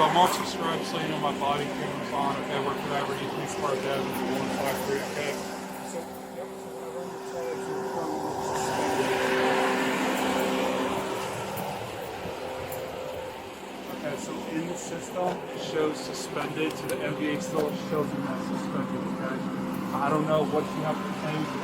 So I'm also subscribed so you know my body camera's on. Okay, I work for Aberdeen Police Department, 153. Okay. So, yep. Okay, so in the system it shows suspended. To the MVA still shows you that suspended. Okay. I don't know what you have to claim for.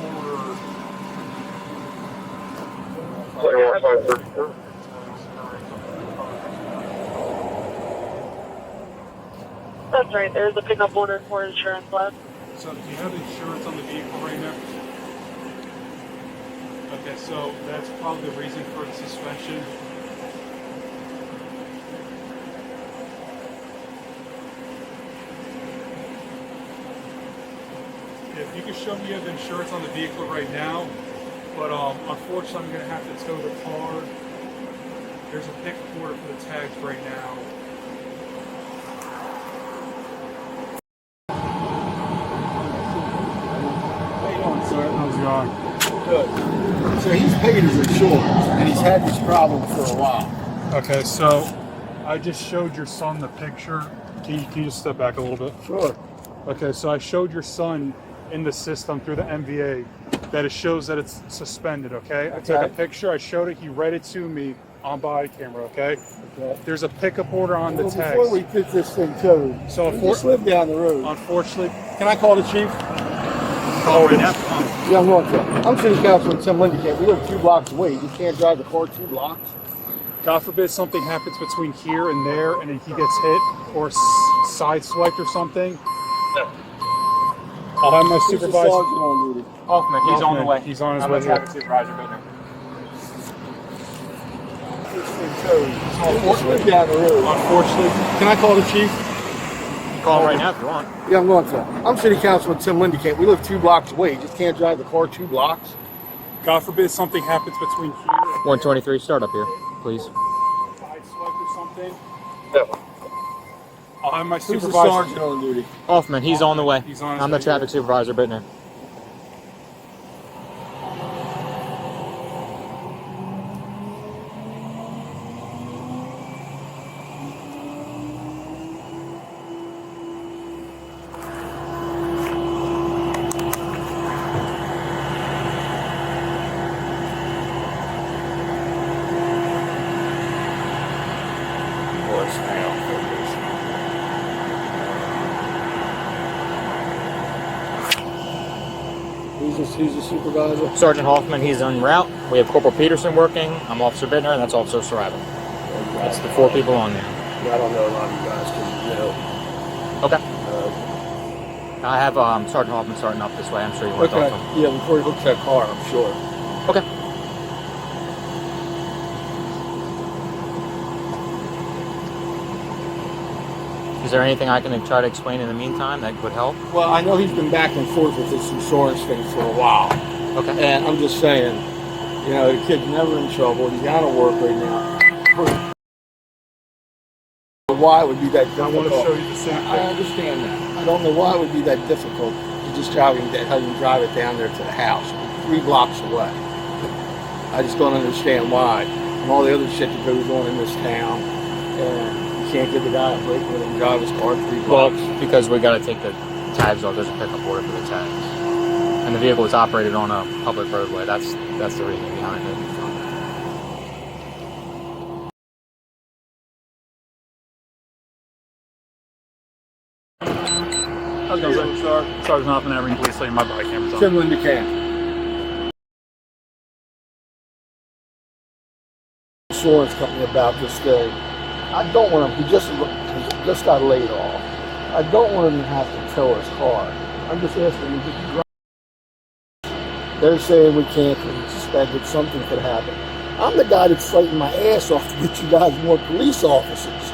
That's right. There's a pickup order for insurance left. So do you have insurance on the vehicle right now? Okay, so that's probably the reason for the suspension. If you can show me you have insurance on the vehicle right now, but unfortunately I'm going to have to tow the car. There's a pickup order for the tags right now. How's it going? Good. So he's paid his insurance, and he's had this problem for a while. Okay, so I just showed your son the picture. Can you just step back a little bit? Sure. Okay, so I showed your son in the system through the MVA that it shows that it's suspended, okay? I took a picture, I showed it, he read it to me on body camera, okay? There's a pickup order on the tags. Before we get this thing towed, So we just live down the road. Unfortunately, Can I call the chief? call right now. Yeah, I'm going to. I'm City Councilman Tim Lindecamp. We live 2 blocks away. You can't drive the car 2 blocks. God forbid something happens between here and there and then he gets hit or sideswiped or something. I'll have my Who's the supervisor. sergeant on duty? Hoffman, he's on the way. He's on his I'm way. the traffic supervisor, but no. This thing towed. We just live down the road. Unfortunately, can I call the chief? Call him right now if you want. Yeah, I'm going to. I'm City Councilman Tim Lindecamp. We live 2 blocks away. You just can't drive the car 2 blocks. God forbid something happens between here and 123, start up here, please. sideswipe or something. I'll have my Who's the supervisor. sergeant on duty? Hoffman, he's on the way. He's on his I'm the way. traffic supervisor, Bittner. Who's the supervisor? Sergeant Hoffman, he's en route. We have Corporal Peterson working. I'm Officer Bittner, and that's Officer Sarabin. That's the 4 people on there. I don't know a lot of you guys can, Okay. I have Sergeant Hoffman starting up this way. I'm sure you want to talk to him. Yeah, before he hooks that car, I'm sure. Okay. Is there anything I can try to explain in the meantime that would help? Well, I know he's been back and forth with this insurance thing for a while. Okay. And I'm just saying, you know, the kid's never in trouble. He's out of work right now. Why it would be that difficult? I want to show you the same I thing. understand that. I don't know why it would be that difficult to just have him drive it down there to the house, 3 blocks away. I just don't understand why. And all the other shit that goes on in this town. And you can't give the guy a break when he drive his car 3 Well, blocks. because we got to take the tags off. There's a pickup order for the tags, and the vehicle is operated on a public roadway. That's the reason behind it. How's it going, sir? Sergeant Hoffman, Aberdeen Police Station. My body camera's on. Tim Lindecamp. Insurance company about this thing. I don't want him. He just got laid off. I don't want him to have to tow his car. I'm just asking him to drive. They're saying we can't because it's suspended. Something could happen. I'm the guy that's fighting my ass off to get you guys more police officers.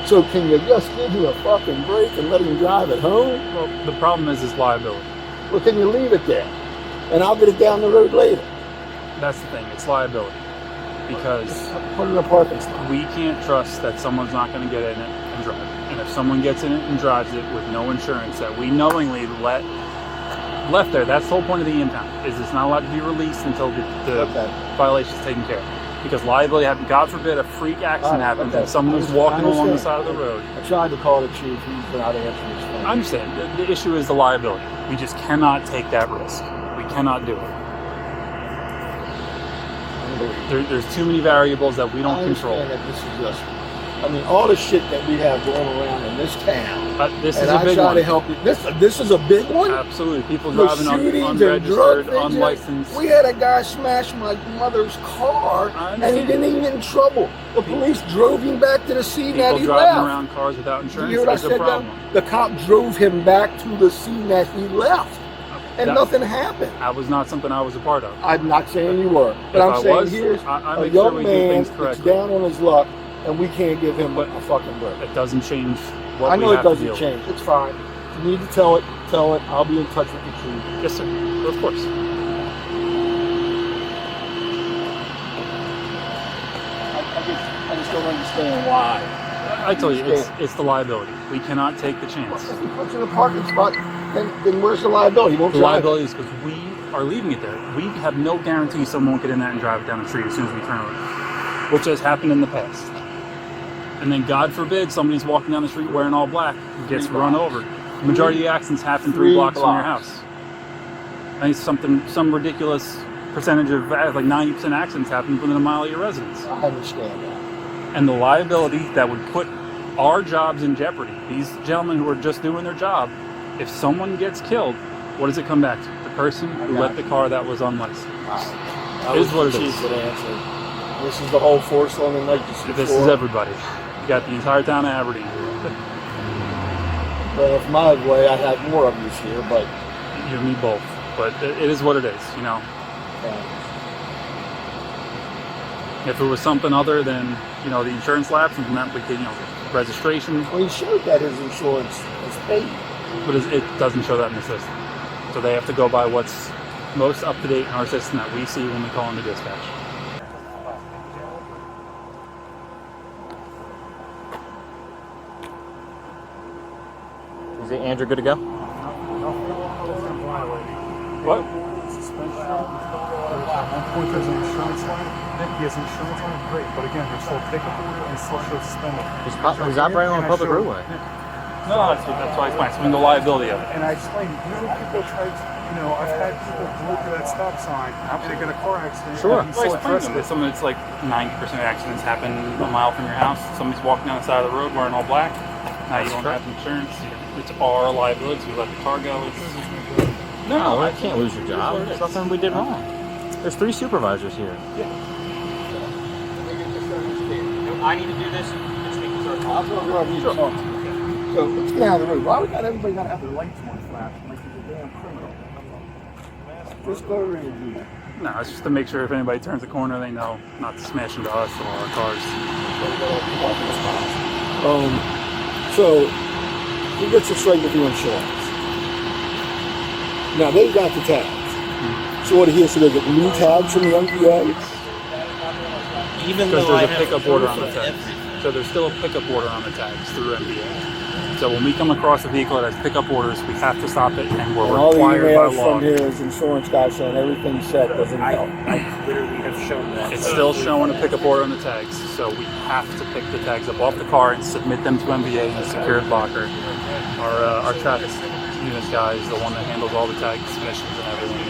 So can you just give him a fucking break and let him drive it home? Well, the problem is liability. Or can you leave it there? And I'll get it down the road later. That's the thing. It's liability. Because Put it in a parking spot. we can't trust that someone's not going to get in it and drive it. And if someone gets in it and drives it with no insurance that we knowingly left there, that's the whole point of the impound, is it's not allowed to be released until the Okay. violation's taken care of. Because liability happened. God forbid a freak accident happens and someone was walking along the side of the road. I tried to call the chief. He's not answering his phone. I understand. The issue is the liability. We just cannot take that risk. We cannot do it. There's too many variables that we don't control. That this is just, I mean, all the shit that we have going around in this town. This is and a I big try one. to help you. This is a big one. Absolutely. People The driving shootings and unregistered, drug things. unlicensed. We had a guy smash my mother's car, I and he understand. didn't even get in trouble. The police drove him back to the scene that People he driving left. around cars without insurance. You hear what I There's a said? problem. The cop drove him back to the scene that he left, and That- nothing happened. That was not something I was a part of. I'm not saying you were, but If I'm I saying was, here's I a make sure young we do man things that's correctly. down on his luck, and we can't give him But a fucking break. It doesn't change what I we know it have to doesn't deal change. It's fine. If you need to tell it, tell it. I'll be in touch with you, chief. with. Yes, sir. Of course. I just don't understand why. I tell you, it's the liability. We cannot take the chance. If he puts in a parking spot, then where's the liability? He won't The drive it. liability is because we are leaving it there. We have no guarantee someone won't get in that and drive it down the street as soon as we turn over, which has happened in the past. And then, God forbid, somebody's walking down the street wearing all black, gets run over. The majority of the accidents happen 3 blocks from your house. I think some ridiculous percentage of, like 90% accidents happen within a mile of your residence. I understand that. And the liability that would put our jobs in jeopardy, these gentlemen who are just doing their job, if someone gets killed, what does it come back to? The person who left the car that was unlicensed. That It was is what the it is. chief that answered. This is the whole force on the night. This is everybody. You got the entire town of Aberdeen. But if my way, I'd have more of these here, but You and me both. But it is what it is, you know. If it was something other than, the insurance lapse, and meant we could, registration, well, he showed that his insurance is paid. but it doesn't show that in the system. So they have to go by what's most up to date in our system that we see when we call in the dispatch. Is it Andrew good to go? What? Suspension. At one point, there's an insurance line. He has insurance on it, great. But again, there's still a pickup order and still shows suspended. He's operating on a public roadway. No, that's why I explained. So the liability of it. And I explained, usually people try to, I've had people go through that stop sign and they get a car accident. Sure. And Well, so I explained to them that interested. something that's like 90% of accidents happen a mile from your house. Somebody's walking down the side of the road wearing all black. Now you don't have insurance. It's our liability. We let the car go. No, I can't lose your job. There's nothing we did wrong. There's 3 supervisors here. I need to do this. Let's make this our I'll go wherever you talk to me. So let's get out of the road. Why we got everybody got to have their lights on flashing like he's a damn criminal? Just go over and do that. No, it's just to make sure if anybody turns the corner, they know not to smash into us or our cars. So he gets it straight with the insurance. Now they got the tags. So what he has to do is get new tags from the MPA. Even Because though I there's a have pickup order proof on the of tags. everything. So there's still a pickup order on the tags through MBA. So when we come across a vehicle that has pickup orders, we have to stop it, and we're And all the required by emails law. from his insurance guy saying everything's set doesn't help. I literally have shown that. It's still showing a pickup order on the tags, so we have to pick the tags up off the car and submit them to MBA in a secured locker. Our traffic unit guy is the one that handles all the tag submissions and everything.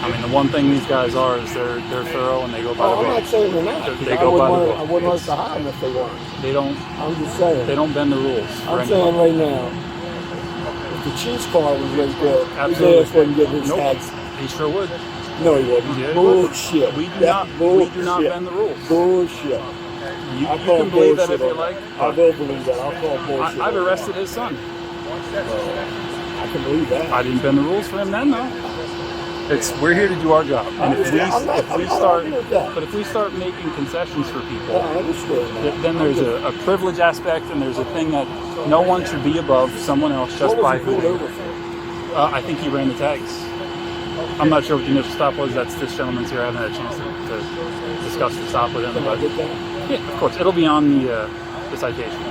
I mean, the one thing these guys are is they're thorough and they go by Oh, the I'm book. not saying they're not. They I go by the wouldn't book. I wouldn't like to hire them if they weren't. They don't I'm just saying. they don't bend the rules. for I'm saying anybody. right now, if the chief's car was right there, his Absolutely. ass wouldn't get his Nope. tags. He sure would. No, he wouldn't. Yeah, he would. Bullshit. We do That's not bend the rules. Bullshit. You I'll call can believe that bullshit if you on like. I will believe that. I'll call bullshit. I've on arrested his son. that. I can believe that. I didn't bend the rules for him then, though. We're here to do our job, and if we start making concessions for people, I understand. then there's a privilege aspect, and there's a thing that no one should be above someone else just What by was he who pulled they over are. for? I think he ran the tags. I'm not sure what the initial stop was. That's this gentleman's here. I haven't had a chance to discuss the stop with him, Can I but get that? yeah, of course, it'll be on the citation.